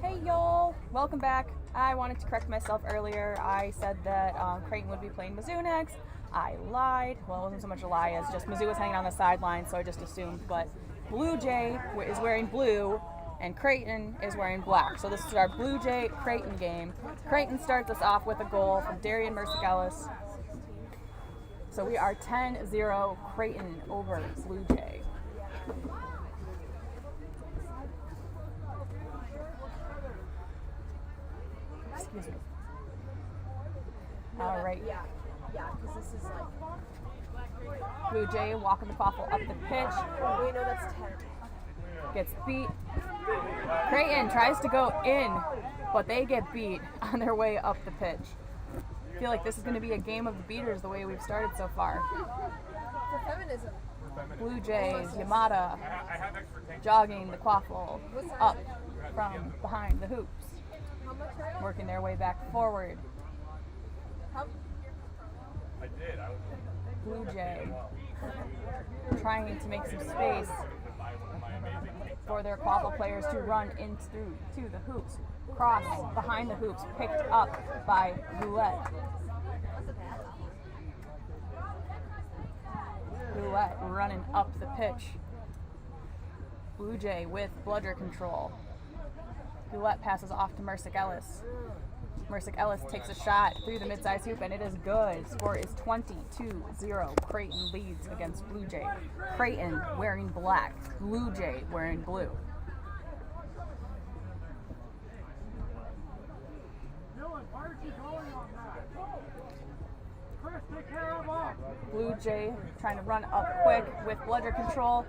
Hey y'all, welcome back. I wanted to correct myself earlier. I said that Creighton would be playing Mizzou next. I lied. Well, it wasn't so much a lie as just Mizzou was hanging on the sideline, so I just assumed. But Blue Jay is wearing blue, and Creighton is wearing black. So this is our Blue Jay Creighton game. Creighton starts us off with a goal from Darian Mersic-Ellis. So we are 10-0 Creighton over Blue Jay. Excuse me. All right. Yeah, because this is like... Blue Jay walking the quaffle up the pitch. Wait, no, that's 10. Gets beat. Creighton tries to go in, but they get beat on their way up the pitch. I feel like this is going to be a game of the beaters the way we've started so far. For feminism. Blue Jays, Yamada, jogging the quaffle up from behind the hoops. Working their way back forward. Blue Jay trying to make some space for their quaffle players to run into the hoops. Cross behind the hoops, picked up by Goulet. Goulet running up the pitch. Blue Jay with bludger control. Goulet passes off to Mersic-Ellis. Mersic-Ellis takes a shot through the mid-size hoop, and it is good. Score is 22-0. Creighton leads against Blue Jay. Creighton wearing black. Blue Jay wearing blue. Blue Jay trying to run up quick with bludger control.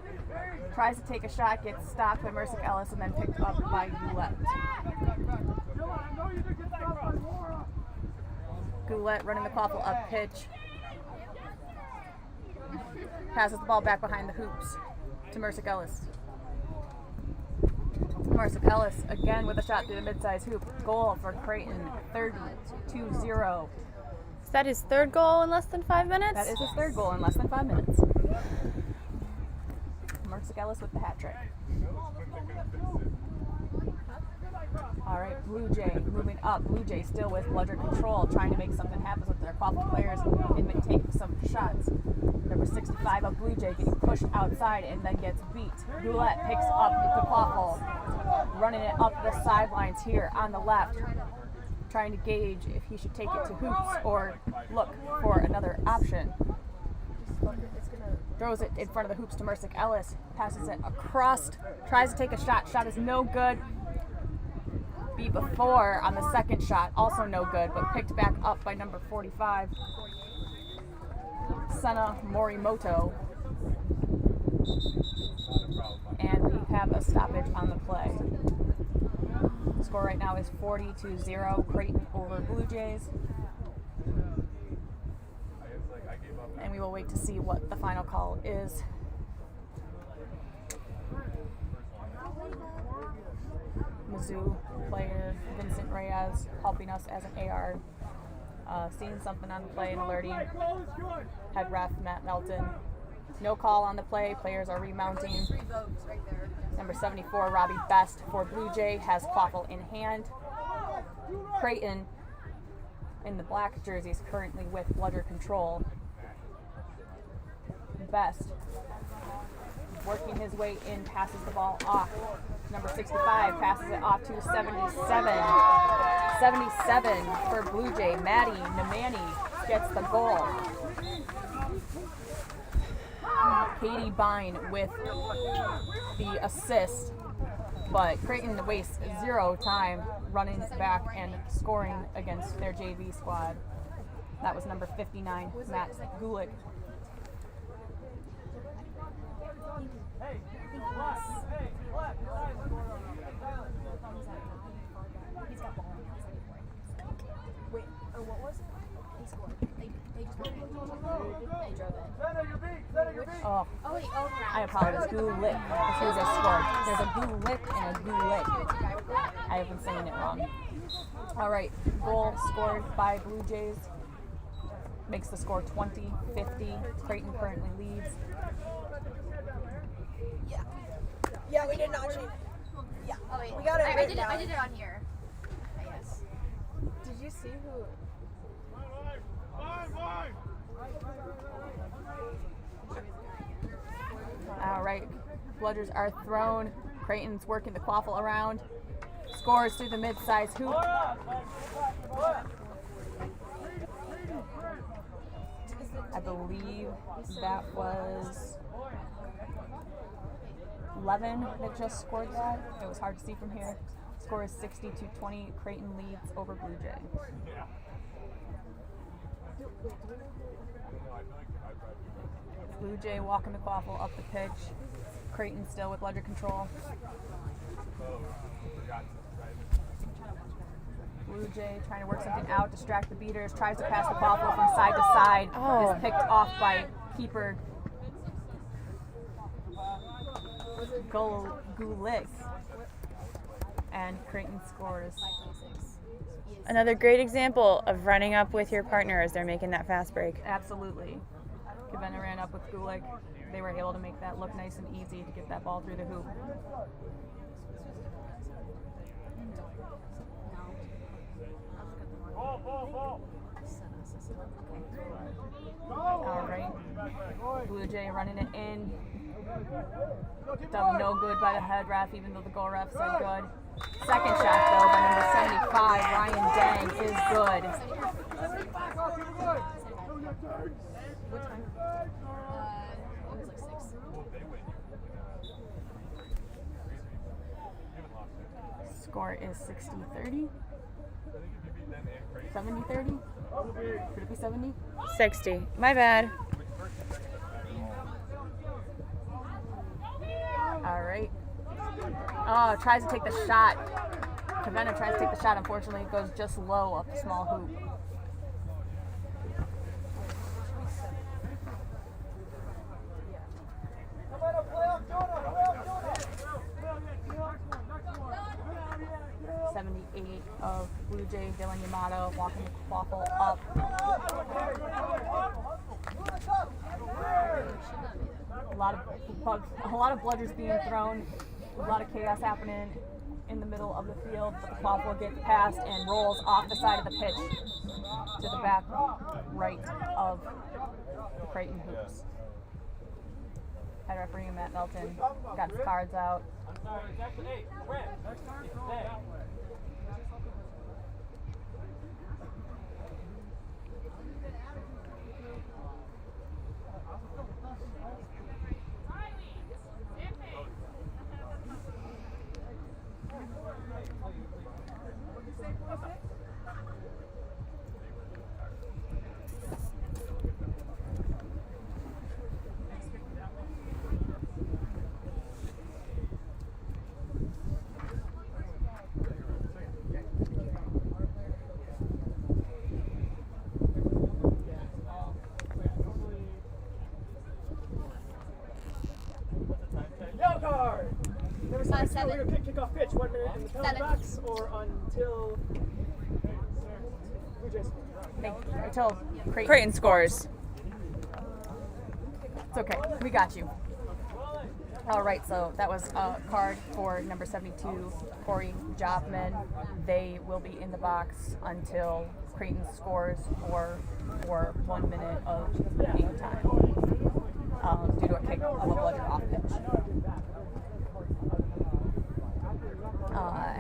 Tries to take a shot, gets stopped by Mersic-Ellis, and then picked up by Goulet. Goulet running the quaffle up pitch. Passes the ball back behind the hoops to Mersic-Ellis. Mersic-Ellis again with a shot through the mid-size hoop. Goal for Creighton, 30-0. Is that his third goal in less than 5 minutes? That is his third goal in less than 5 minutes. Mersic-Ellis with the hat trick. All right, Blue Jay moving up. Blue Jay still with bludger control, trying to make something happen with their quaffle players and take some shots. Number 65 of Blue Jay getting pushed outside and then gets beat. Goulet picks up the quaffle, running it up the sidelines here on the left, trying to gauge if he should take it to hoops or look for another option. Throws it in front of the hoops to Mersic-Ellis, passes it across, tries to take a shot. Shot is no good. Beat before on the second shot, also no good, but picked back up by number 45, Senna Morimoto. And we have a stoppage on the play. The score right now is 40-0, Creighton over Blue Jays. And we will wait to see what the final call is. Mizzou player Vincent Reyes helping us as an AR. Seeing something on the play and alerting head ref Matt Melton. No call on the play. Players are remounting. Number 74, Robbie Best for Blue Jay has quaffle in hand. Creighton in the black jerseys currently with bludger control. Best working his way in, passes the ball off. Number 65 passes it off to 77. 77 for Blue Jay. Maddie Namani gets the goal. Katie Bine with the assist, but Creighton wastes zero time running back and scoring against their JV squad. That was number 59, Max Gulick. Wait, what was it? They scored. They just won. They drove it. Oh, wait, I apologize. Gulick. As soon as I scored, there's a Gulick and a Gulick. I have been saying it wrong. All right, goal scored by Blue Jays. Makes the score 20-50. Creighton currently leads. Yeah, we did not change. Yeah. We got it. I did it on here. Yes. Did you see who? All right, bludgers are thrown. Creighton's working the quaffle around. Scores through the mid-size hoop. I believe that was 11 that just scored that. It was hard to see from here. Score is 60-20. Creighton leads over Blue Jay. Blue Jay walking the quaffle up the pitch. Creighton still with bludger control. Blue Jay trying to work something out, distract the beaters, tries to pass the quaffle from side to side. Oh. Is picked off by keeper Gulick. And Creighton scores. Another great example of running up with your partner as they're making that fast break. Absolutely. Kavenna ran up with Gulick. They were able to make that look nice and easy to get that ball through the hoop. All right. Blue Jay running it in. Done no good by the head ref, even though the goal ref said good. Second shot, though, by number 75, Ryan Dang, is good. What time? It was like 6. Score is 60-30. 70-30? Could it be 70? 60. My bad. All right. Oh, tries to take the shot. Kavenna tries to take the shot. Unfortunately, it goes just low up the small hoop. Of Blue Jay, Dylan Yamato walking the quaffle up. A lot of bludgers being thrown, a lot of chaos happening in the middle of the field, but the quaffle gets passed and rolls off the side of the pitch to the back right of the Creighton hoops. Head referee Matt Melton got his cards out. We're going to kick off pitch 1 minute in the penalty box or until Blue Jays. Until Creighton scores. It's okay. We got you. All right, so that was a card for number 72, Corey Jobman. They will be in the box until Creighton scores or for 1 minute of game time due to a kick of a bludger off pitch.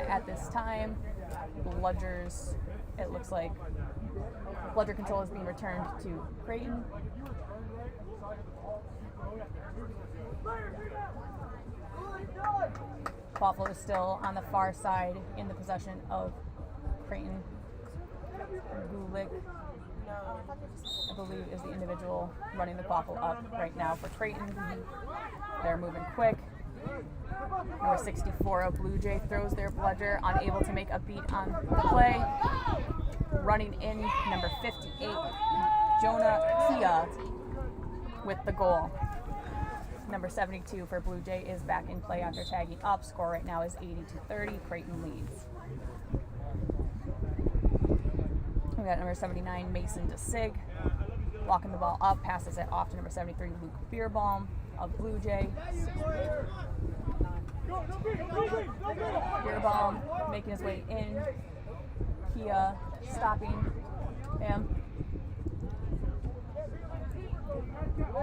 At this time, bludgers, it looks like bludger control is being returned to Creighton. Quaffle is still on the far side in the possession of Creighton. Gulick, I believe, is the individual running the quaffle up right now for Creighton. They're moving quick. Number 64 of Blue Jay throws their bludger, unable to make a beat on the play. Running in, number 58, Jonah Kia with the goal. Number 72 for Blue Jay is back in play after tagging up. Score right now is 80-30. Creighton leads. We got number 79, Mason DeSig, walking the ball up, passes it off to number 73, Luke Beerbaum of Blue Jay. Beer bomb making his way in. Kia stopping. Bam.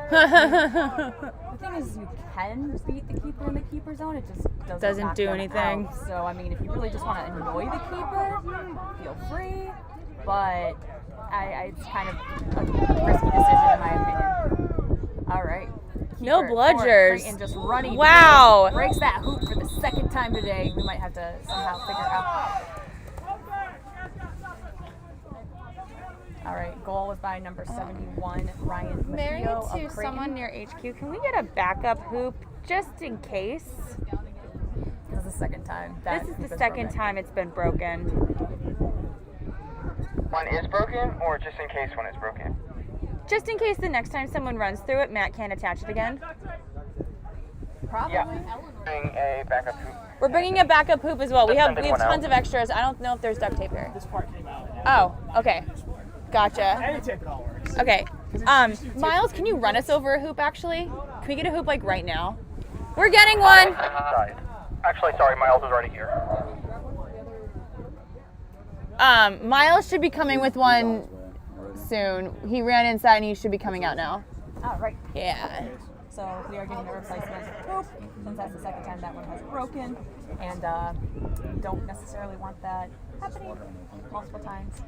The thing is, you can beat the keeper in the keeper zone. It just doesn't knock do them anything. out. So I mean, if you really just want to annoy the keeper, feel free. But it's kind of a risky decision in my opinion. All right. No Keeper, bludgers. Creighton just running. Wow. through, breaks that hoop for the second time today. We might have to somehow figure out. All right, goal was by number 71, Ryan Married Mejio of to Creighton. someone near HQ, can we get a backup hoop just in case? This is the second time. that This is hoop the is second broken. time it's been broken. One is broken, or just in case one is broken? Just in case the next time someone runs through it, Matt can't attach it again. Probably. Yeah. Bring a backup hoop. We're bringing a backup hoop as well. We have Send one tons out. of extras. I don't know if there's duct tape here. This part came out. Oh, okay. Gotcha. Any tape, it all works. Okay. Miles, can you run us over a hoop actually? Can we get a hoop like right now? We're getting one. Side. Actually, sorry, Miles is already here. Miles should be coming with one soon. He ran inside and he should be coming out now. All right. Yeah. So we are getting the replacement hoop since that's the second time that one has broken, and don't necessarily want that happening multiple times.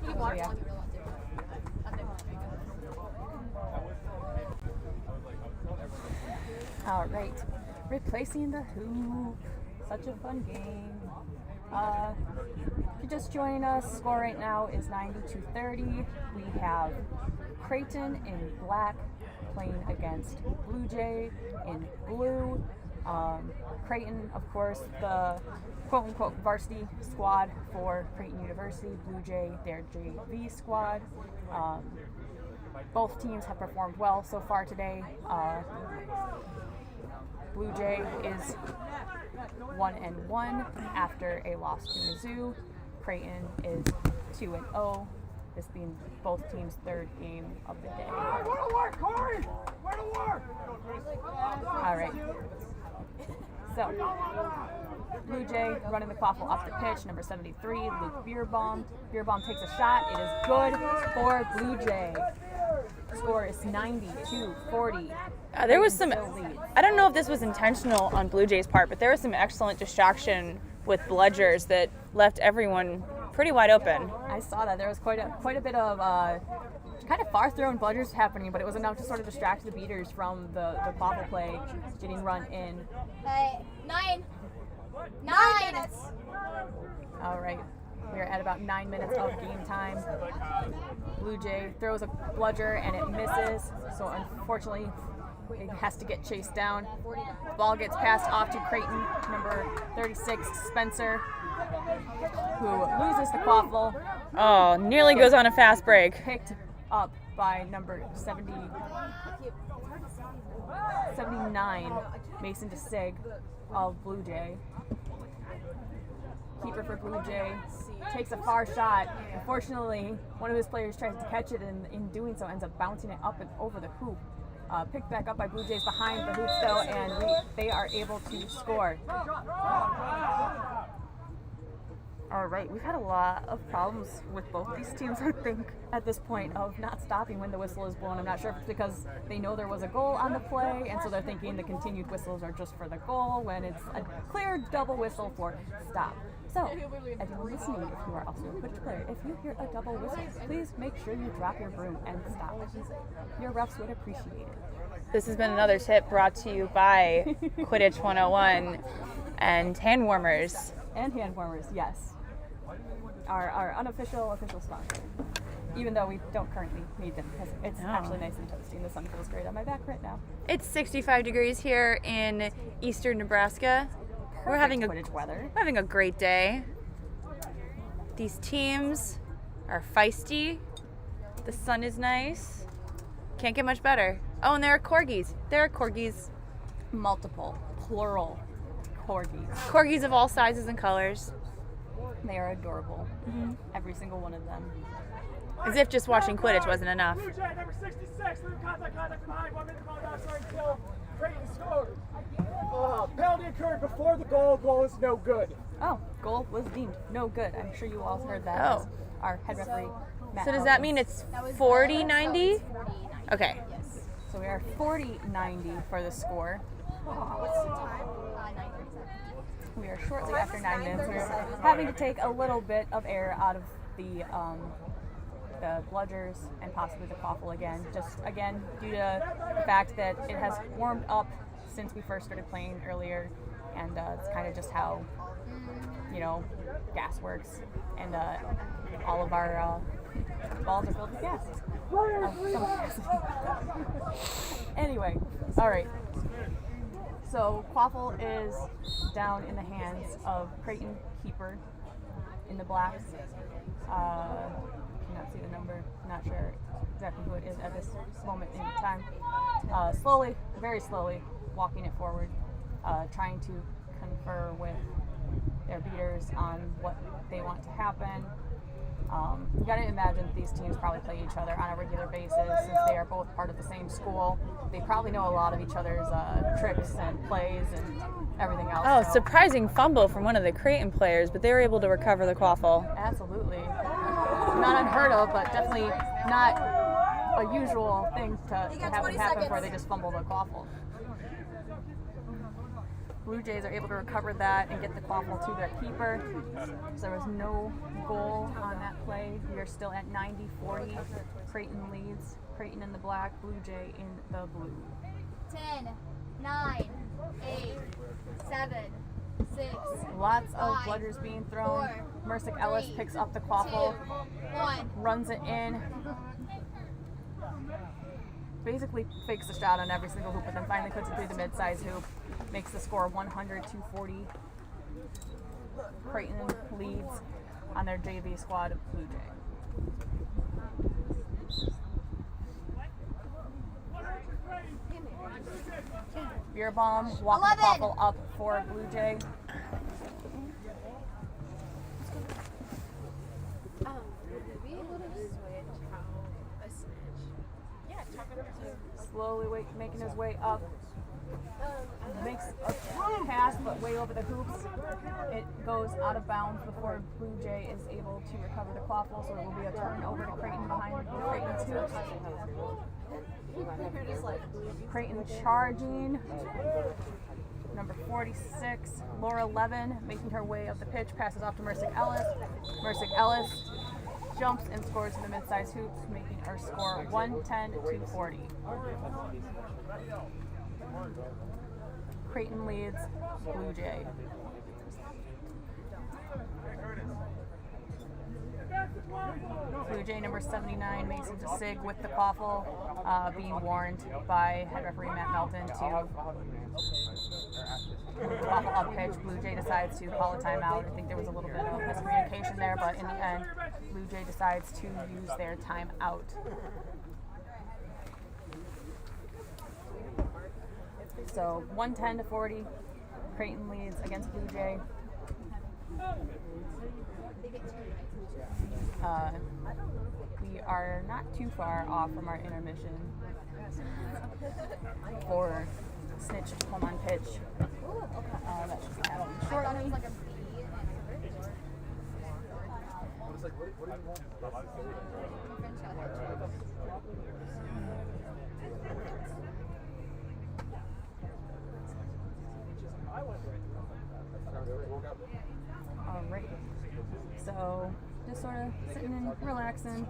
So yeah. All right, replacing the hoop. Such a fun game. If you're just joining us, score right now is 92-30. We have Creighton in black playing against Blue Jay in blue. Creighton, of course, the quote-unquote varsity squad for Creighton University. Blue Jay, their JV squad. Both teams have performed well so far today. Blue Jay is 1-1 after a loss to Mizzou. Creighton is 2-0. This being both teams' third game of the day. All right. So, Blue Jay running the quaffle off the pitch, number 73, Luke Beerbaum. Beerbaum takes a shot. It is good for Blue Jay. Score is 90-40. There was some, Still leads. I don't know if this was intentional on Blue Jay's part, but there was some excellent distraction with bludgers that left everyone pretty wide open. I saw that. There was quite a bit of kind of far-thrown bludgers happening, but it was enough to sort of distract the beaters from the quaffle play getting run in. Hey, 9 minutes. All right. We are at about 9 minutes of game time. Blue Jay throws a bludger and it misses, so unfortunately it has to get chased down. Ball gets passed off to Creighton, number 36, Spencer, who loses the quaffle, Oh, nearly goes on a fast break. picked up by number 79, Mason DeSig of Blue Jay. Keeper for Blue Jay takes a far shot. Unfortunately, one of his players tries to catch it and in doing so ends up bouncing it up and over the hoop. Picked back up by Blue Jays behind the hoop though, and they are able to score. All right, we've had a lot of problems with both these teams, I think, at this point of not stopping when the whistle is blown. I'm not sure if it's because they know there was a goal on the play, and so they're thinking the continued whistles are just for the goal when it's a clear double whistle for stop. So, everyone listening, if you are also a Quidditch player, if you hear a double whistle, please make sure you drop your broom and stop. Your refs would appreciate it. This has been another tip brought to you by Quidditch 101 and hand warmers. And hand warmers, yes. Our unofficial official sponsor. Even though we don't currently need them because it's actually nice and toasty and the sun feels great on my back right now. It's 65 degrees here in eastern Nebraska. We're having Quidditch weather. a great day. These teams are feisty. The sun is nice. Can't get much better. Oh, and there are corgis. There are corgis. Multiple, plural corgis. Corgis of all sizes and colors. They are adorable. Every single one of them. As if just watching Quidditch wasn't enough. Blue Jay, number 66, through contact from behind, 1 minute ball, sorry, still. Creighton scored. Penalty occurred before the goal. Goal is no good. Oh, goal was deemed no good. I'm sure you all heard that. Oh. as Our head referee, Matt So does that Elkins. mean it's That was 40-90? 40-90. Okay. Yes. So we are 40-90 for the score. What's the time? 9:37. We are shortly after 9 minutes. We're having to take a little bit of air out of the bludgers and possibly the quaffle again. Just again due to the fact that it has warmed up since we first started playing earlier, and it's kind of just how gas works, and all of our balls are filled with gas. Some gas. Anyway, all right. So quaffle is down in the hands of Creighton keeper in the blacks. Cannot see the number. Not sure exactly who it is at this moment in time. Slowly, very slowly, walking it forward, trying to confer with their beaters on what they want to happen. You got to imagine that these teams probably play each other on a regular basis since they are both part of the same school. They probably know a lot of each other's tricks and plays and everything else. Oh, so- surprising fumble from one of the Creighton players, but they were able to recover the quaffle. Absolutely. Not unheard of, but definitely not a usual thing to have 20 happen seconds. where they just fumble the quaffle. Blue Jays are able to recover that and get the quaffle to their keeper. So there was no goal on that play. We are still at 90-40. Creighton leads. Creighton in the black, Blue Jay in the blue. 10, 9, 8, 7, 6, Lots of Five, bludgers being thrown. 4, Mercick Ellis 3, picks up the 2, quaffle, 1. runs it in, basically fakes the shot on every single hoop, but then finally puts it through the mid-size hoop, makes the score 100-40. Creighton leads on their JV squad of Blue Jay. Beer bomb, walk the 11. quaffle up for Blue Jay. Slowly making his way up. Makes a pass, but way over the hoops. It goes out of bounds before Blue Jay is able to recover the quaffle, so it will be a turnover to Creighton behind Creighton's hoops. Creighton charging. Number 46, Laura Levin, making her way up the pitch, passes off to Mercick Ellis. Mercick Ellis jumps and scores to the mid-size hoops, making our score 110-40. Creighton leads Blue Jay. Blue Jay number 79, Mason DeSig with the quaffle, being warned by head referee Matt Melton to quaffle up pitch. Blue Jay decides to call a timeout. I think there was a little bit of miscommunication there, but in the end, Blue Jay decides to use their timeout. So 110-40, Creighton leads against Blue Jay. We are not too far off from our intermission for Snitch home on pitch. That should be happening shortly. Alright, so just sort of sitting and relaxing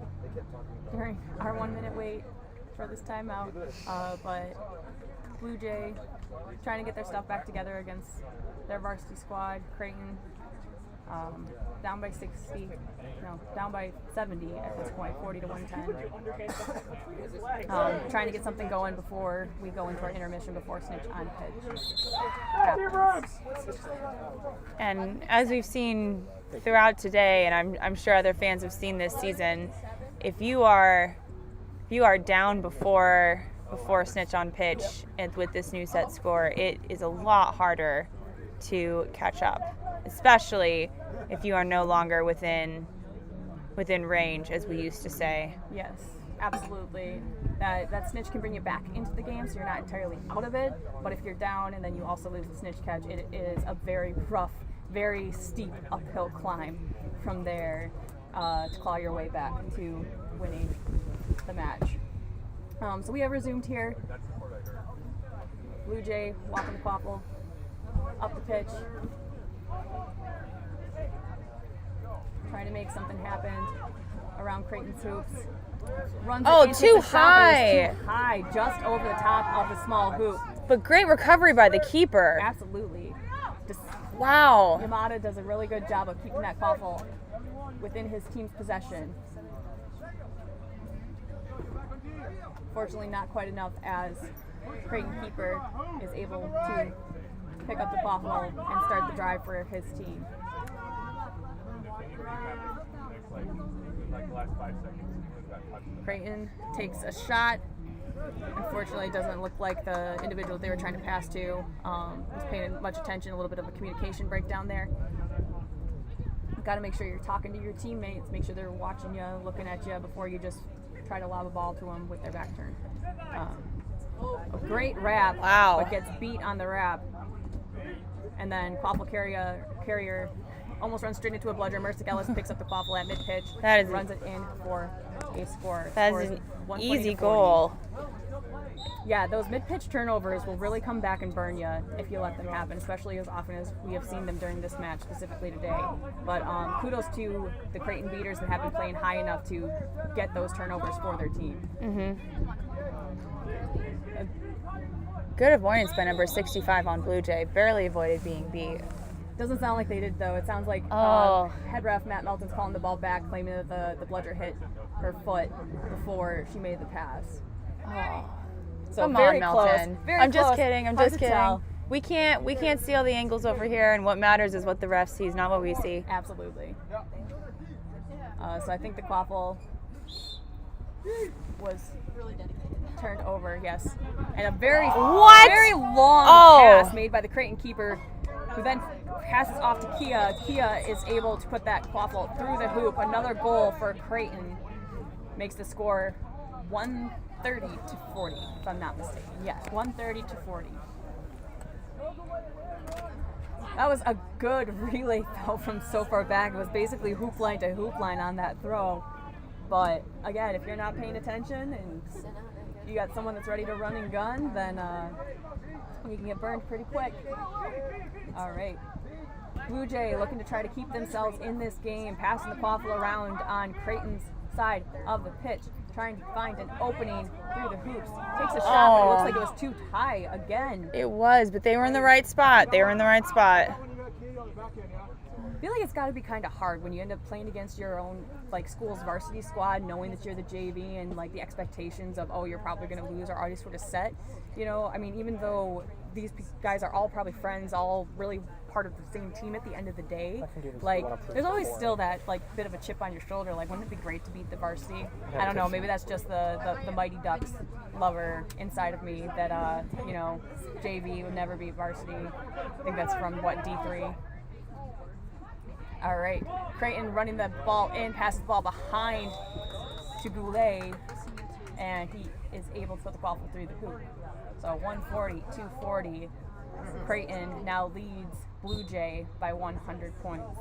during our 1 minute wait for this timeout, but Blue Jay trying to get their stuff back together against their varsity squad, Creighton, down by 70 at this point, 40-110. Trying to get something going before we go into our intermission before Snitch on pitch. And as we've seen throughout today, and I'm sure other fans have seen this season, if you are down before Snitch on pitch and with this new set score, it is a lot harder to catch up, especially if you are no longer within range, as we used to say. Yes. absolutely. That snitch can bring you back into the game, so you're not entirely out of it. But if you're down and then you also lose the snitch catch, it is a very rough, very steep uphill climb from there to claw your way back to winning the match. So we have resumed here. Blue Jay walking the quaffle up the pitch, trying to make something happen around Creighton's hoops. Runs it into too the shot, but high. it's too high, just over the top of the small hoop. But great recovery by the keeper. Absolutely. Just Wow. Yamada does a really good job of keeping that quaffle within his team's possession. Fortunately, not quite enough as Creighton keeper is able to pick up the quaffle and start the drive for his team. Creighton takes a shot. Unfortunately, it doesn't look like the individual they were trying to pass to was paying much attention. A little bit of a communication breakdown there. Got to make sure you're talking to your teammates. Make sure they're watching you, looking at you before you just try to lob a ball to them with their back turned. A great wrap, Wow. but gets beat on the wrap. And then quaffle carrier almost runs straight into a bludger. Mercick Ellis picks up the quaffle at mid-pitch. That is- runs it in for a score. That Scores is an 120 easy to 40. goal. Yeah, those mid-pitch turnovers will really come back and burn you if you let them happen, especially as often as we have seen them during this match, specifically today. But kudos to the Creighton beaters that have been playing high enough to get those turnovers for their team. Good avoidance by number 65 on Blue Jay. Barely avoided being beat. Doesn't sound like they did, though. It sounds like Oh. head ref Matt Melton's calling the ball back, claiming that the bludger hit her foot before she made the pass. Oh. So Come very on, close. Melton. Very I'm just close. kidding. I'm Hard just to tell. kidding. We can't see all the angles over here, and what matters is what the ref sees, not what we see. Absolutely. So I think the quaffle was Really dedicated. turned over, yes. And a very, What? very long Oh. pass made by the Creighton keeper, who then passes off to Kia. Kia is able to put that quaffle through the hoop. Another goal for Creighton makes the score 130 to 40, if I'm not mistaken. Yes, 130 to 40. That was a good relay throw from so far back. It was basically hoop line to hoop line on that throw. But again, if you're not paying attention and you got someone that's ready to run and gun, then you can get burned pretty quick. All right. Blue Jay looking to try to keep themselves in this game, passing the quaffle around on Creighton's side of the pitch, trying to find an opening through the hoops. Takes a shot, but it looks like it was too high again. It was, but they were in the right spot. They were in the right spot. I feel like it's got to be kind of hard when you end up playing against your own like school's varsity squad, knowing that you're the JV and like the expectations of, oh, you're probably going to lose are already sort of set. You know, I mean, even though these guys are all probably friends, all really part of the same team at the end of the day, like there's always still that like bit of a chip on your shoulder. Like, wouldn't it be great to beat the varsity? I don't know. Maybe that's just the Mighty Ducks lover inside of me that you know, JV would never beat varsity. I think that's from what, D3. All right, Creighton running the ball in, passes the ball behind to Goulet, and he is able to put the quaffle through the hoop. So 140-240. Creighton now leads Blue Jay by 100 points.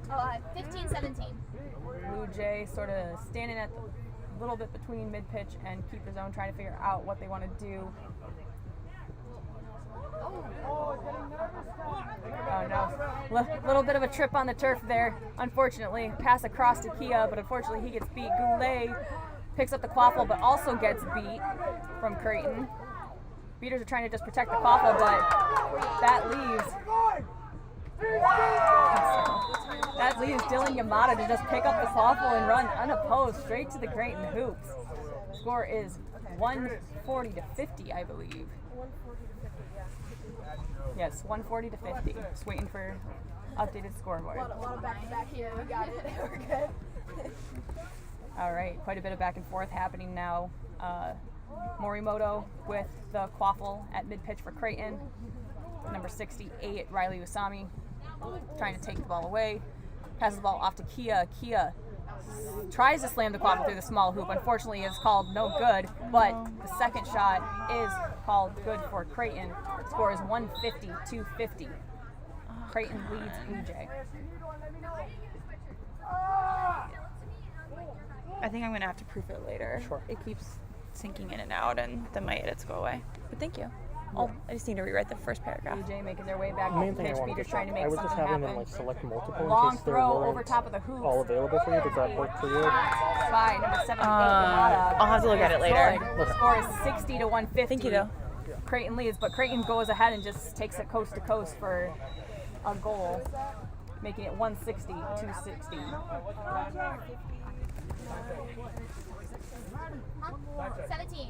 15-17. Blue Jay sort of standing at a little bit between mid-pitch and keeper zone, trying to figure out what they want to do. Oh no, little bit of a trip on the turf there, unfortunately. Pass across to Kia, but unfortunately he gets beat. Goulet picks up the quaffle, but also gets beat from Creighton. Beaters are trying to just protect the quaffle, but that leaves Dylan Yamada to just pick up the quaffle and run unopposed straight to the Creighton hoops. Score is 140 to 50, I believe. Yes, 140 to 50. Just waiting for updated scoreboard. A lot of back-to-back here. We got it. We're good. All right, quite a bit of back and forth happening now. Morimoto with the quaffle at mid-pitch for Creighton. Number 68, Riley Usami, trying to take the ball away. passes the ball off to Kia. Kia tries to slam the quaffle through the small hoop. Unfortunately, it's called no good, but the second shot is called good for Creighton. Score is 150-250. Creighton leads Blue Jay. I think I'm going to have to proof it later. Sure. It keeps sinking in and out, and then my edits go away. But thank you. I just need to rewrite the first paragraph. Blue Jay making their way back The to main the thing I pitch. wanted Peter's to trying to I make was something just having happen. them like select multiple Long in case they throw weren't over top of the hoops. all available for you. Does that work for you? By number 78, Yamada. I'll have to look at it later. Good. The score is 60-150. Thank you, though. Creighton leads, but Creighton goes ahead and just takes it coast to coast for a goal, making it 160-260. 17.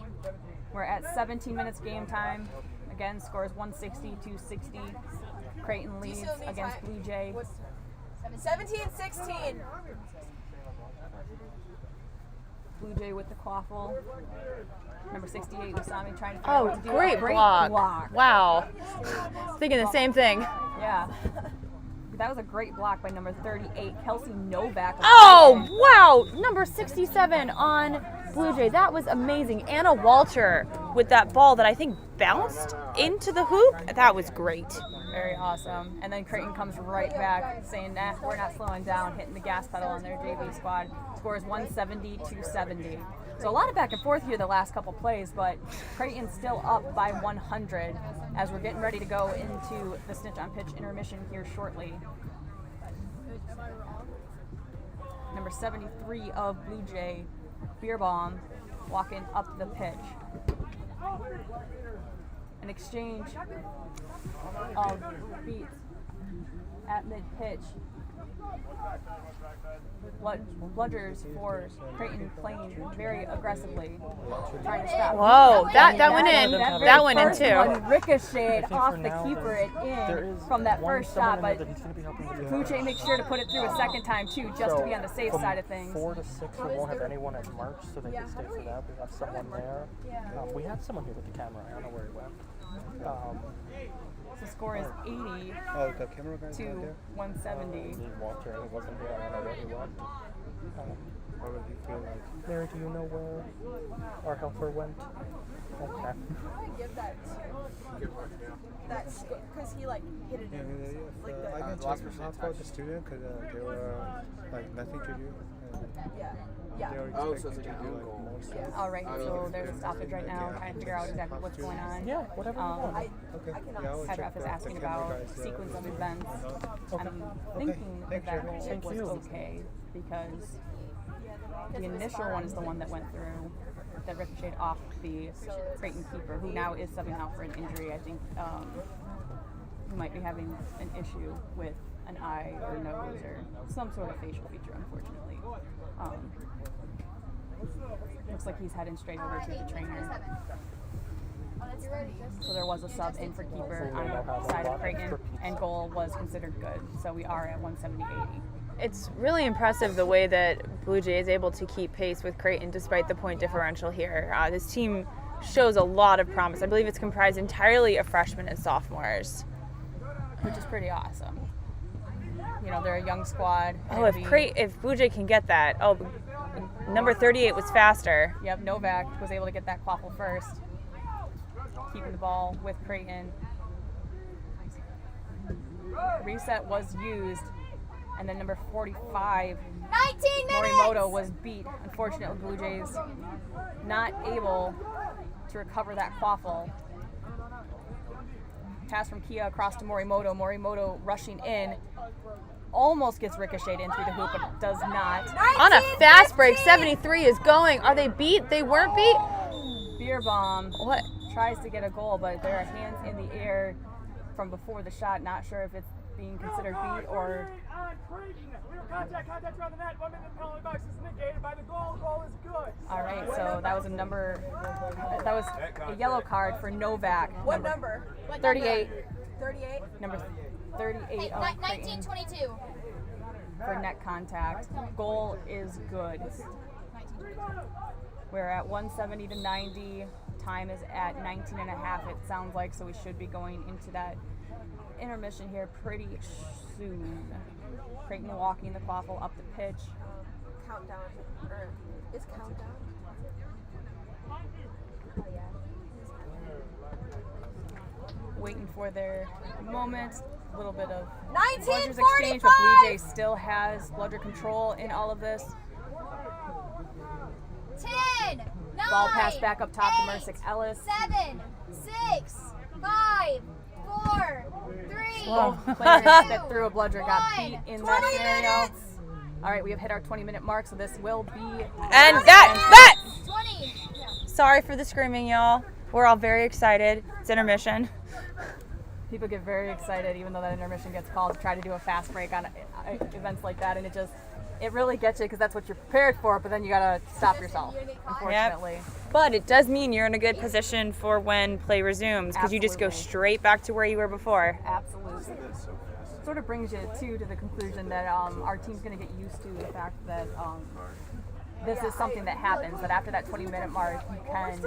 We're at 17 minutes game time. Again, scores 160-260. Creighton leads against Blue Jay. 17-16. Blue Jay with the quaffle. Number 68, Usami trying to figure out Oh, what to do. great block. Wow. Thinking the same thing. Yeah. That was a great block by number 38, Kelsey Novak. Oh, wow. Number 67 on Blue Jay. That was amazing. Anna Walter with that ball that I think bounced into the hoop. That was great. Very awesome. And then Creighton comes right back saying that we're not slowing down, hitting the gas pedal on their JV squad. Scores 170-270. So a lot of back and forth here the last couple plays, but Creighton's still up by 100 as we're getting ready to go into the Snitch on Pitch intermission here shortly. Number 73 of Blue Jay, Beerbaum, walking up the pitch. An exchange of beats at mid-pitch. Bludgers for Creighton playing very aggressively, trying to stop. Whoa, that went in. That went in first too. one ricocheted think off for the now keeper there and in is from that one first someone shot, in there but that he's gonna be helping with the Blue Jay makes sure to put it through a second time too, just to be on the safe from side of things. 4 to 6, we won't have anyone at March, so they can stay for that. We have someone there. We had someone here with the camera. I don't know where he went. The score is 80 Oh, the camera guy's to not there? 170. He walked here and he wasn't here. I don't know where he went. What would you feel like? Mary, do you know where our helper went? Okay. I give that to that because he like hit it Yeah, in. Like I can check about the student because they were like nothing to do. Yeah. They were Oh, so it's expecting like to a do own like goal. more stuff. All right, so there's a stoppage right now, trying to figure out exactly what's going on. Yeah, whatever you want. Okay. Yeah, I will check Head ref is the asking camera about guys, sequence of events. Okay. I'm thinking that that goal Thank was you. okay because the initial one is the one that went through that ricocheted off the Creighton keeper, who now is subbing out for an injury. I think who might be having an issue with an eye or nose or some sort of facial feature, unfortunately. Looks like he's heading straight over to the trainer. So there was a sub in for keeper on the side of Creighton, and goal was considered good. So we are at 170-80. It's really impressive the way that Blue Jay is able to keep pace with Creighton despite the point differential here. This team shows a lot of promise. I believe it's comprised entirely of freshmen and sophomores. Which is pretty awesome. You know, they're a young squad. Oh, if Blue Jay can get that. Oh, number 38 was faster. Yep, Novak was able to get that quaffle first. Keeping the ball with Creighton. Reset was used. And then number 45, 19 minutes. Morimoto was beat. Unfortunately, Blue Jays not able to recover that quaffle. Pass from Kia across to Morimoto. Morimoto rushing in. Almost gets ricocheted in through the hoop, but does not. On a fast break, 73 is going. Are they beat? They weren't beat? Beerbaum What? tries to get a goal, but there are hands in the air from before the shot. Not sure if it's being considered beat or... Contact around the net. 1 minute penalty box is negated by the goal. Goal is good. All right, so that was a yellow card for Novak. What number? 38. 38. Number 38 of Creighton 1922. for net contact. Goal is good. We're at 170-90. Time is at 19 and a half, it sounds like, so we should be going into that intermission here pretty soon. Creighton walking the quaffle up the pitch. Countdown. Or is countdown? Oh yeah. Waiting for their moment. A little bit of 19:45. bludgers exchange, but Blue Jays still has bludger control in all of this. 10, 9, Ball pass back up top to 8, Mercick Ellis. 7, 6, 5, 4, 3, Both Whoa. players that threw a bludger got 1. beat in that 20 scenario. minutes. All right, we have hit our 20-minute mark, so this will be. And that. 20. Sorry for the screaming, y'all. We're all very excited. It's intermission. People get very excited, even though that intermission gets called, to try to do a fast break on events like that, and it really gets you because that's what you're prepared for. But then you gotta stop yourself, unfortunately. But it does mean you're in a good position for when play resumes because you just go Absolutely. straight back to where you were before. Absolutely. Sort of brings you to the conclusion that our team's going to get used to the fact that this is something that happens, that after that 20-minute mark, you can,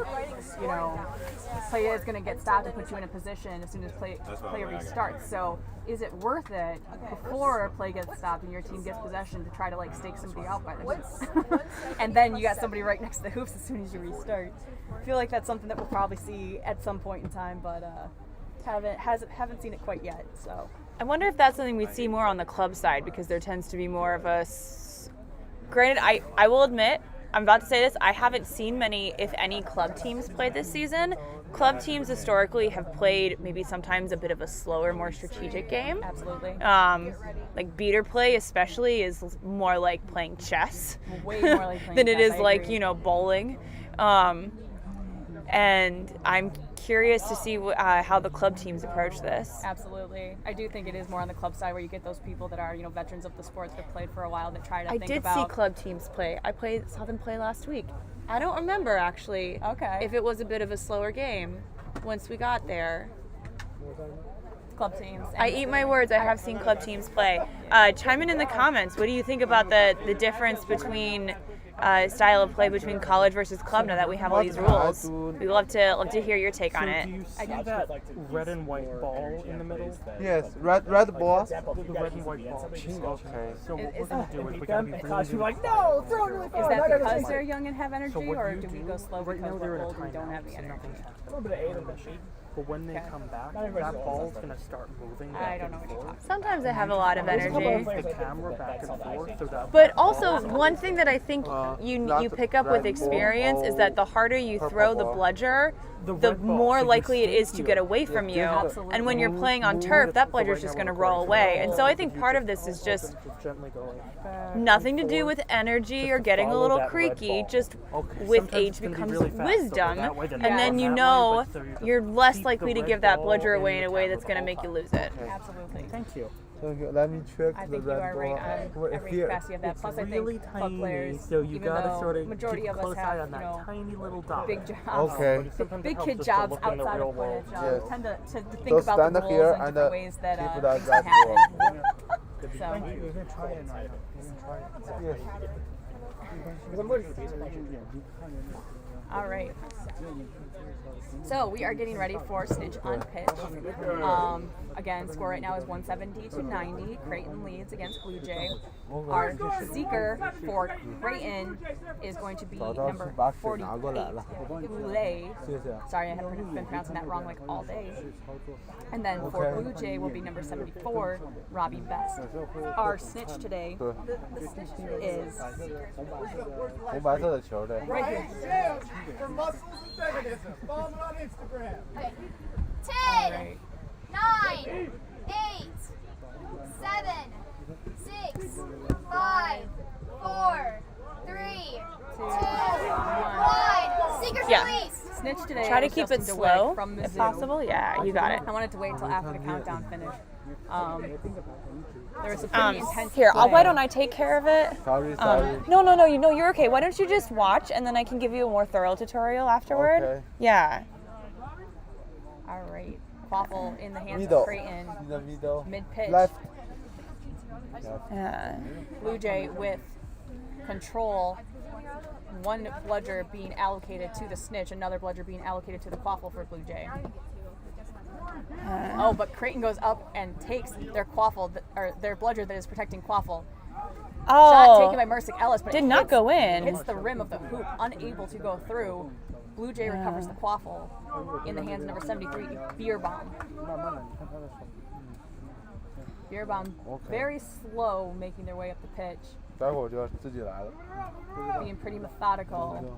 play is going to get stopped and put you in a position as soon as play restarts. So is it worth it before play gets stopped and your team gets possession to try to stake somebody out by the hoops? And then you got somebody right next to the hoops as soon as you restart. I feel like that's something that we'll probably see at some point in time, but haven't seen it quite yet. So I wonder if that's something we'd see more on the club side because there tends to be more of a. Granted, I will admit, I'm about to say this, I haven't seen many, if any, club teams play this season. Club teams historically have played maybe sometimes a bit of a slower, more strategic game. absolutely. Like beater play especially is more like playing chess Way more like playing than it chess, is I like, agree. bowling. And I'm curious to see how the club teams approach this. Absolutely. I do think it is more on the club side where you get those people that are, veterans of the sport that have played for a while that try to I think did about. see club teams play. Saw them play last week. I don't remember actually Okay. if it was a bit of a slower game once we got there. club teams. I eat my words. I have seen club teams play. Chime in the comments. What do you think about the difference between style of play between college versus club now that we have all these rules? We'd love to hear your take on So it. do you see that red and white ball in the middle? Yes, red ball. The red and white ball. Okay. So what we're Is going to do is we're going to be Because really, we're like, no, throw it really Is far. that because they're young and have energy, So what or you do we go slow right because now they're we're in a old and we don't have the timeout, so energy? nothing's happening. A little bit of aid in the sheet. But when they come back, that ball's going to start moving I back don't know and what you're forth. Sometimes I have a lot of energy. Move the camera back and forth so that But that also, ball- one thing that I think you not pick up with red experience ball, is that the harder you purple throw the ball. bludger, The the red ball, more so you likely it stay is to here. get away from you. Absolutely. And when you're playing on Move turf, it, that but bludger's right just now going to we're roll recording. away. And so I think part of this is just gently going. nothing to do with energy or getting a follow little that red creaky, ball. just Okay. with Sometimes age it's gonna be becomes really fast, so wisdom, that way the and net then goes you that way, know but so you just you're less keep likely the to red give that ball bludger in away in the a way camera that's going to the make whole you lose it. Absolutely. Thank you. So let me check I the think you red are ball. right on every capacity of that. Plus, I really think club tiny, players, so you even gotta though sort of majority keep a of us close eye have, on that tiny little dot. big jobs, Okay. Sometimes it big helps kid us to jobs look in the outside real of world. Quidditch, Yes. tend to think So about stand the up rules here and and different ways that keep things that can red happen. ball. So, Yes. Because I'm waiting for these. all right. So we are getting ready for Snitch on pitch. Again, score right now is 170 to 90. Creighton leads against Blue Jay. Our seeker for Creighton is going to be number 48, Boulay. Sorry, I have been pronouncing that wrong like all day. And then for Okay. Blue Jay will be number 74, Robbie Best. Our snitch today 对， is 红白色的球的。 right here. For muscles and mechanism. Follow me on Instagram. Okay. All 10, right. 9, 8, 7, 6, 5, 4, 3, 2, 1. Seekers Yeah. release. Snitch today. Try to is keep it Justin slow DeWitt from if Mizzou. possible. Yeah, you got it. I wanted to wait till after the countdown finished. There was a pretty intense Here, play. why don't I take care of it? Sorry, sorry. No, you know, you're okay. Why don't you just watch and then I can give you a more thorough tutorial afterward? Okay. Yeah. All right. Quaffle in the hands Middle. of Creighton. In the middle. Mid-pitch. Left. Yeah. Blue Jay with control one bludger being allocated to the snitch, another bludger being allocated to the quaffle for Blue Jay. Oh, but Creighton goes up and takes their quaffle, or their bludger that is protecting quaffle. Shot taken by Mercick Ellis, but Did it not hits, go in. hits the rim of the hoop, unable to go through. Blue Jay recovers the quaffle in the hands of number 73, Beerbaum. Beerbaum very slow, making their way up the pitch, 待会儿就要自己来了。 being pretty methodical,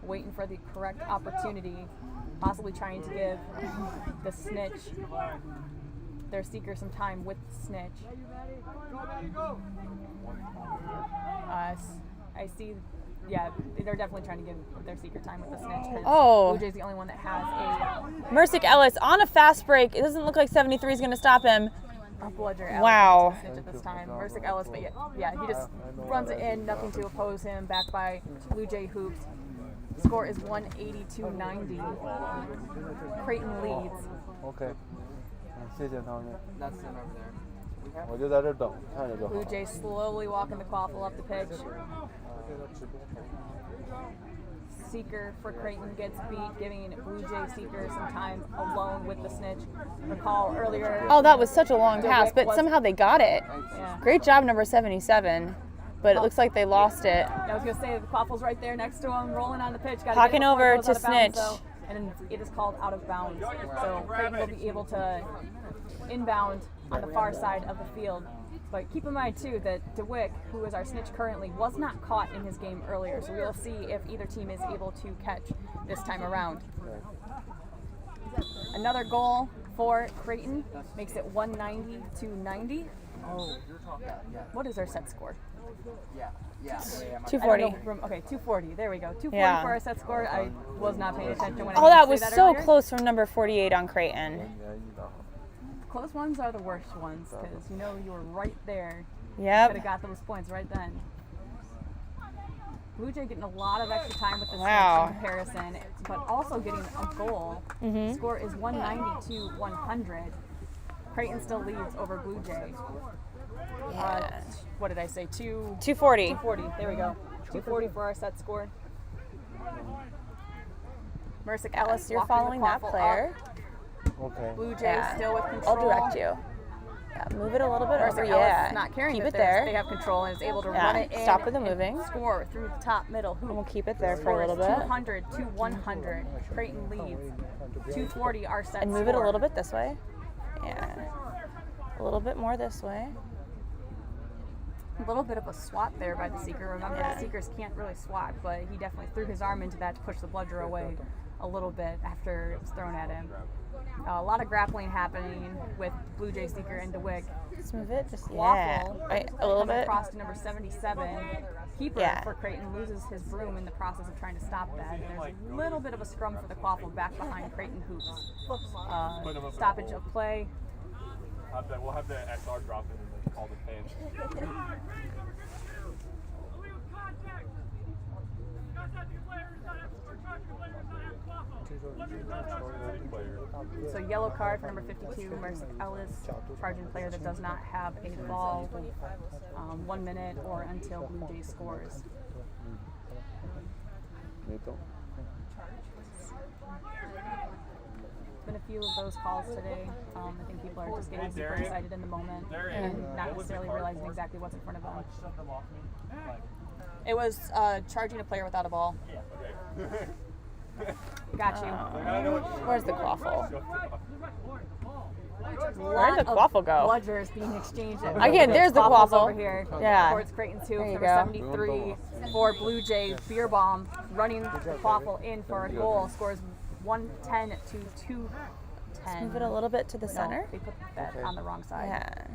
waiting for the correct opportunity, possibly trying to give the snitch, their seeker, some time with the snitch. I see, yeah, they're definitely trying to give their seeker time with the snitch. 'Cause Oh. Blue Jay's the only one that has Mercick Ellis on a fast break. It doesn't look like 73 is going to stop him. a bludger Wow. snitch at this time. Mercick Ellis, but yeah, he just runs it in, nothing to oppose him, backed by Blue Jay hoops. Score is 182-90. Creighton leads. OK，谢谢他们。 That's them over there. 我就在这儿等，看着就好。 Blue Jay slowly walking the quaffle up the pitch. Seeker for Creighton gets beat, giving Blue Jay Seeker some time alone with the snitch. Recall earlier. Oh, that was such a long pass, DeWitt but was- somehow they got it. Yeah. Great job, number 77. But it looks like they lost it. I was gonna say the quaffle's right there next to him, rolling on the pitch. Gotta Talking get it before over it goes to out of bounds, Snitch. though, and it is called out of bounds. So Creighton will be able to inbound on the far side of the field. But keep in mind too that DeWitt, who is our snitch currently, was not caught in his game earlier. So we'll see if either team is able to catch this time around. Another goal for Creighton makes it 190-90. Oh, you're talking. Yeah. What is our set score? Yeah. Yeah. 240. I don't know, okay, 240. There we go. 240 Yeah. for our set score. I was not paying attention when I Oh, that say was that so earlier. close from number 48 on Creighton. 年一的。 Close ones are the worst ones because you know you were right there. Could Yep. have got those points right then. Blue Jay getting a lot of extra time with the Wow. snitch in comparison, but also getting a goal. Mhm. Score is 190-100. Creighton still leads over Blue Jay. What did I say? 240. 240. There we go. 240 for our set score. Mercick Ellis, You're walking the following that quaffle up. player. OK。 Blue Jay Yeah. still with control. I'll direct you. Yeah, move it a little bit over. Mercick Yeah. Ellis not caring Keep that it there. they have control and is able to Yeah, run it in. stop with the and moving. Score through the top middle hoop. And we'll keep it there for a Score is little bit. 200-100. Creighton leads. 240 our set And move it a score. little bit this way. Yeah. A little bit more this way. A little bit of a swat there by the Seeker. Remember, Yeah. the Seekers can't really swat, but he definitely threw his arm into that to push the bludger away a little bit after it was thrown at him. A lot of grappling happening with Blue Jay Seeker and DeWitt. Let's move it. Just yeah. Waffle Right, a little coming bit. across to number 77. Keeper Yeah. for Creighton loses his broom in the process of trying to stop that. And there's a little bit of a scrum for the quaffle back behind Creighton hoops. Stoppage of play. We'll have the XR drop in and then call the page. So yellow card for number 52, Mercick Ellis, charging player that does not have a ball 1 minute or until Blue Jays scores. 没动。 Been a few of those calls today. I think people are just getting super excited in the moment and not necessarily realizing exactly what's in front of them. It was charging a player without a ball. Got you. Where's the quaffle? Where'd the quaffle go? Bludgers being exchanged. Again, there's the Quaffle's quaffle. over here. Yeah. Towards Creighton 2 There you for go. 73 for Blue Jay. Beerbaum running the quaffle in for a goal. Scores 110-210. Move it a little bit to the No, center. they put that on the wrong side. Yeah.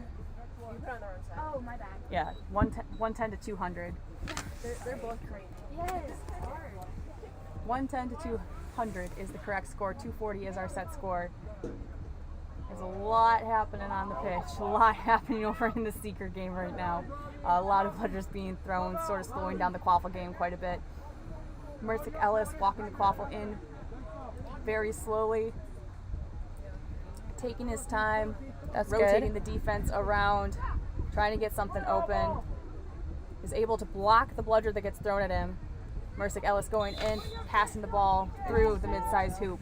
You put it on the wrong side. Oh, my bad. Yeah, 110-200. They're both great. Yes. 110-200 is the correct score. 240 is our set score. There's a lot happening on the pitch. A lot happening over in the Seeker game right now. A lot of bludgers being thrown, sort of slowing down the quaffle game quite a bit. Mercick Ellis walking the quaffle in very slowly, taking his time, That's rotating good. the defense around, trying to get something open. Is able to block the bludger that gets thrown at him. Mercick Ellis going in, passing the ball through the mid-size hoop.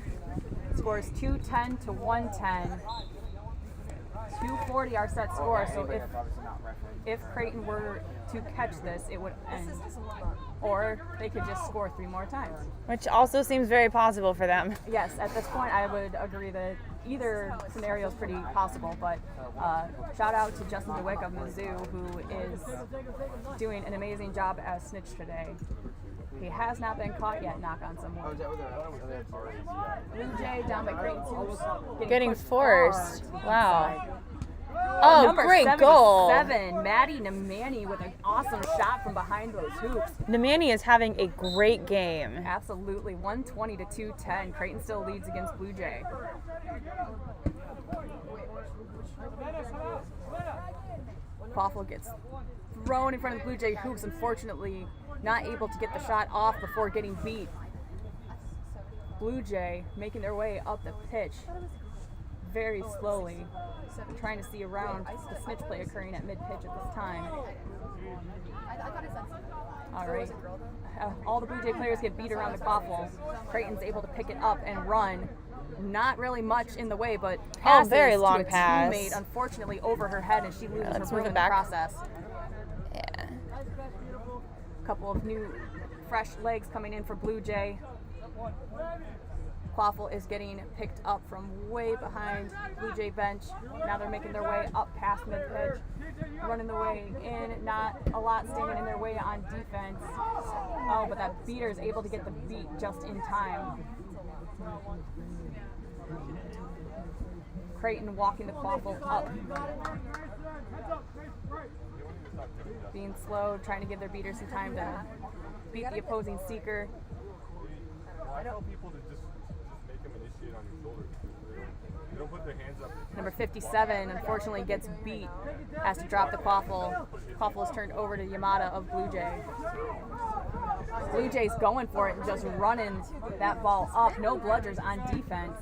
Scores 210 to 110. 240 our set score, so if Creighton were to catch this, it would end. Or they could just score 3 more times. Which also seems very possible for them. Yes, at this point I would agree that either scenario is pretty possible, but shout out to Justin DeWick of Mizzou, who is doing an amazing job as snitch today. He has not been caught yet, knock on some wood. Blue Jay down by Creighton's hoops. Getting pushed forced. hard. Wow. Oh, Number great 77, goal. Maddie Nemani with an awesome shot from behind those hoops. Nemani is having a great game. Absolutely, 120 to 210. Creighton still leads against Blue Jay. Quaffle gets thrown in front of the Blue Jay hoops, unfortunately not able to get the shot off before getting beat. Blue Jay making their way up the pitch very slowly, trying to see around the snitch play occurring at mid-pitch at this time. All right. All the Blue Jay players get beat around the Quaffle. Creighton's able to pick it up and run. Not really much in the way, but passes very long to a pass. teammate, unfortunately over her head, and she loses her let's broom move it in the back. process. Yeah. A couple of new, fresh legs coming in for Blue Jay. Quaffle is getting picked up from way behind Blue Jay bench. Now they're making their way up past mid-pitch, running the way in. Not a lot standing in their way on defense. Oh, but that beater is able to get the beat just in time. Creighton walking the Quaffle up. Being slow, trying to give their beaters some time to beat the opposing seeker. I tell people to just make them initiate on your shoulders. They don't put their hands up. Number 57 unfortunately gets beat, has to drop the Quaffle. Quaffle is turned over to Yamada of Blue Jay. Blue Jay's going for it and just running that ball up. No bludgers on defense.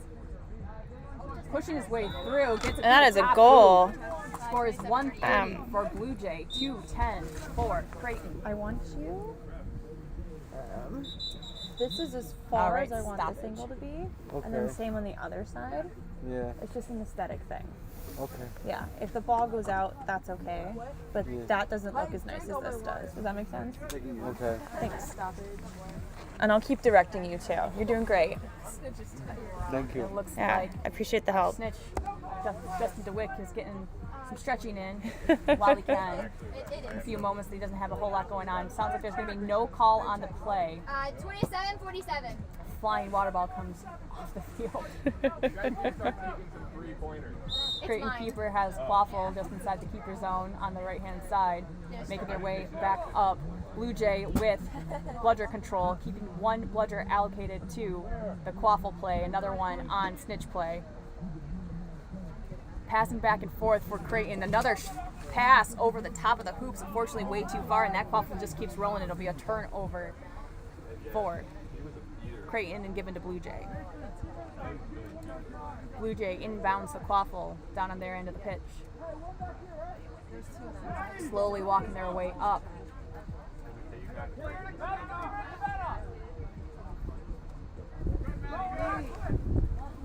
Pushing his way through, gets it. And that to is the a top goal. hoop. Scores 130 for Blue Jay, 210 for Creighton. I want you. This is as far All right, as I want stoppage. this angle to be, and then Okay. same on the other side. Yeah. It's just an aesthetic thing. Okay. Yeah, if the ball goes out, that's okay, but Yeah. that doesn't look as nice as this does. Does that make sense? Okay. Thanks. And I'll keep directing you too. You're doing great. Thank you. It looks Yeah, like I appreciate the help. Snitch Justin DeWick is getting some stretching in while he can. In a few moments, he doesn't have a whole lot going on. Sounds like there's going to be no call on the play. 27-47. Flying water ball comes off the field. Creighton mine. keeper has Quaffle just inside the keeper zone on the right-hand side, making their way back up. Blue Jay with bludger control, keeping one bludger allocated to the Quaffle play, another one on snitch play. Passing back and forth for Creighton. Another pass over the top of the hoops, unfortunately way too far, and that Quaffle just keeps rolling. It'll be a turnover for Creighton and given to Blue Jay. Blue Jay inbounds the Quaffle down on their end of the pitch. Slowly walking their way up.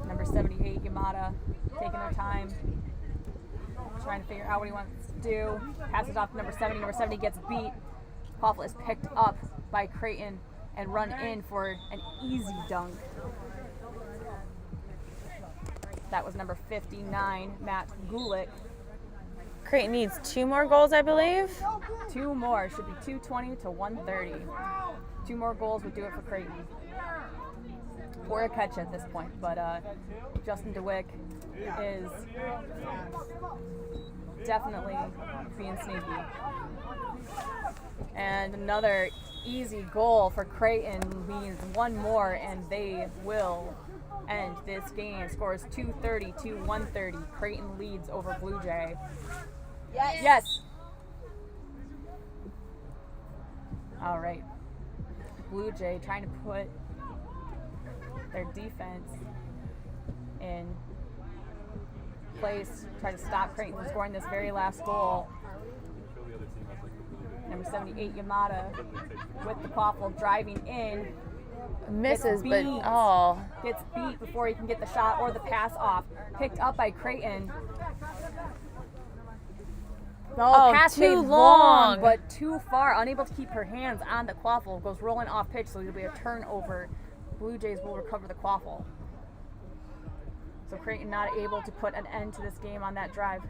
Number 78, Yamada, taking their time, trying to figure out what he wants to do. Passes off to number 70. Number 70 gets beat. Quaffle is picked up by Creighton and run in for an easy dunk. That was number 59, Matt Gulick. Creighton needs 2 more goals, I believe. 2 more, should be 220 to 130. 2 more goals would do it for Creighton. Or a catch at this point, but Justin DeWick is definitely being sneaky. And another easy goal for Creighton means 1 more and they will end this game. Scores 230 to 130. Creighton leads over Blue Jay. Yes. All right. Blue Jay trying to put their defense in place, try to stop Creighton from scoring this very last goal. number 78 Yamada with the quaffle driving in. Misses, but beat. oh. Gets beat before he can get the shot or the pass off. Picked up by Creighton. Oh, pass too made long. but too far. Unable to keep her hands on the quaffle. Goes rolling off pitch, so it'll be a turnover. Blue Jays will recover the quaffle. So Creighton not able to put an end to this game on that drive.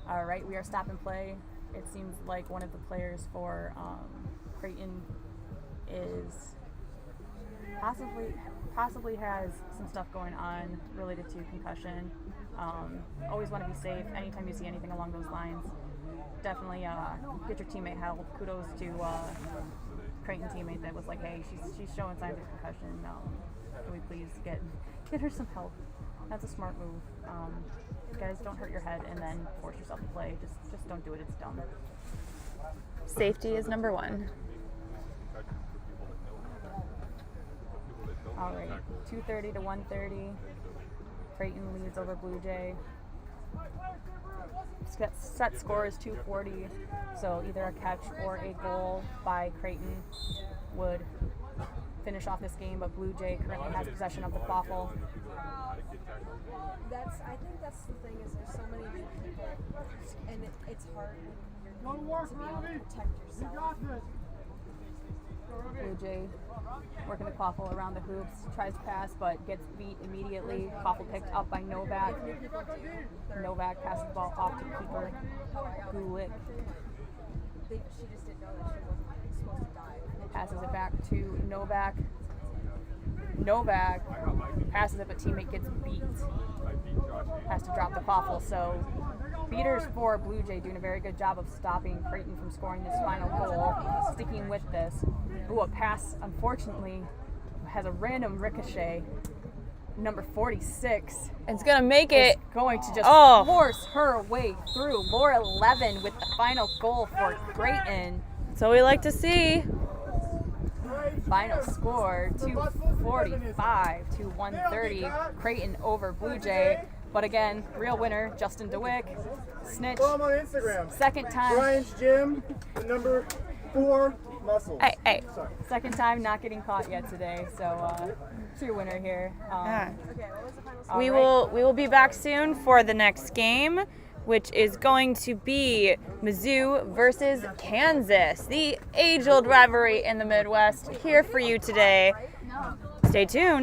All right, we are stop and play. It seems like one of the players for Creighton is possibly has some stuff going on related to concussion. Always want to be safe. Anytime you see anything along those lines, definitely get your teammate help. Kudos to Creighton teammate that was like, hey, she's showing signs of concussion. Can we please get her some help? That's a smart move. Guys, don't hurt your head and then force yourself to play. Just don't do it. It's dumb. Safety is number one. All right, 2:30 to 1:30. Creighton leads over Blue Jay. Set score is 240, so either a catch or a goal by Creighton would finish off this game, but Blue Jay currently has possession of the quaffle. I think that's the thing is there's so many new people, and it's hard when you're new to be able to protect yourself. Blue Jay working the quaffle around the hoops, tries to pass but gets beat immediately. Quaffle picked up by Novak. Novak passes the ball off to keeper Gulick. She just didn't know that she wasn't supposed to dive. Passes it back to Novak. Novak passes it, but teammate gets beat. Has to drop the quaffle. So beaters for Blue Jay doing a very good job of stopping Creighton from scoring this final goal. Sticking with this. Ooh, a pass, unfortunately, has a random ricochet. Number 46. It's gonna make it. Is going to just Oh. force her way through. Laura Levin with the final goal for Creighton. That's what we like to see. Final score 245 to 130. Creighton over Blue Jay. But again, real winner Justin DeWick. Snitch. Follow him on Instagram. Second time. Brian's Gym, the number 4 muscles. Hey. Sorry. Second time not getting caught yet today. So true winner here. Yeah. Okay, what was the final score? We will be back soon for the next game, which is going to be Mizzou versus Kansas, the age-old rivalry in the Midwest. Here for you today. Stay tuned.